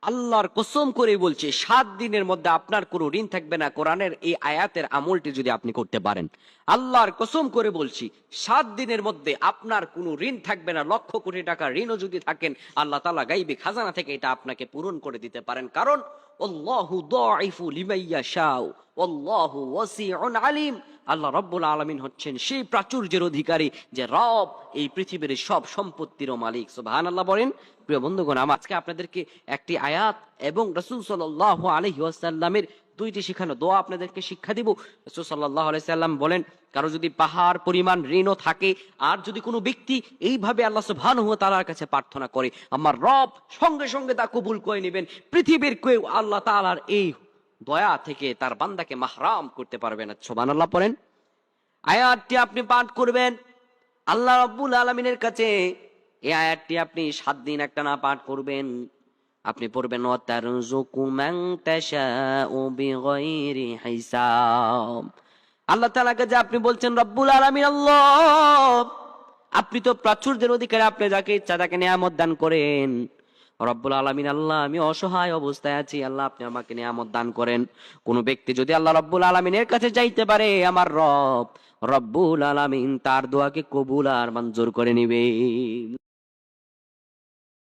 আল্লাহর কসম করে বলছে 7 দিনের মধ্যে আপনার কোনো ঋণ থাকবে না। কোরআনের এই আয়াতের আমলটি যদি আপনি করতে পারেন, আল্লাহর কসম করে বলছি 7 দিনের মধ্যে আপনার কোনো ঋণ থাকবে না। লক্ষ কোটি টাকার ঋণও যদি থাকেন, আল্লাহ তাআলা গায়বী খাজানা থেকে এটা আপনাকে পূরণ করে দিতে পারেন। কারণ আল্লাহু দাঈফু লিমান ইয়াশাউ ওয়াল্লাহু ওয়াসিউন আলিম। আল্লাহ রাব্বুল আলামিন হচ্ছেন সেই প্রাচুর্যের অধিকারী, যে রব এই পৃথিবীর সব সম্পত্তিরও মালিক। সুবহানাল্লাহ বলেন। প্রিয় বন্ধুগণ, আমি আজকে আপনাদেরকে একটি আয়াত এবং রাসূল সাল্লাল্লাহু আলাইহি ওয়াসাল্লামের 2টি শিখানো দোয়া আপনাদেরকে শিক্ষা দিব। রাসূল সাল্লাল্লাহু আলাইহি সাল্লাম বলেন, কারো যদি পাহাড় পরিমাণ ঋণও থাকে, আর যদি কোনো ব্যক্তি এইভাবে আল্লাহ সুবহানাহু ওয়া তাআলার কাছে প্রার্থনা করে, আমার রব সঙ্গে সঙ্গে তা কবুল করে নেবেন। পৃথিবীর কেউ আল্লাহ তাআলার এই দয়া থেকে তার বান্দাকে মাহরাম করতে পারবে না। সুবহানাল্লাহ পড়েন। আয়াতটি আপনি পাঠ করবেন আল্লাহ রাব্বুল আলামিনের কাছে। এই আয়াতটি আপনি 7 দিন একটানা পাঠ করবেন। আপনি পড়বেন ওয়াতারযুকু মান তাশাউ বিগাইরি হিসাব। আল্লাহ তাআলাকে যে আপনি বলছেন রব্বুল আলামিন, আল্লাহ আপনি তো প্রাচুর্যের অধিকারী, আপনি যাকে ইচ্ছা তাকে নিয়ামত দান করেন। রব্বুল আলামিন, আল্লাহ আমি অসহায় অবস্থায় আছি, আল্লাহ আপনি আমাকে নিয়ামত দান করেন। কোন ব্যক্তি যদি আল্লাহ রব্বুল আলামিনের কাছে যাইতে পারে, আমার রব রব্বুল আলামিন তার দোয়াকে কবুল আর মঞ্জুর করে নিবে।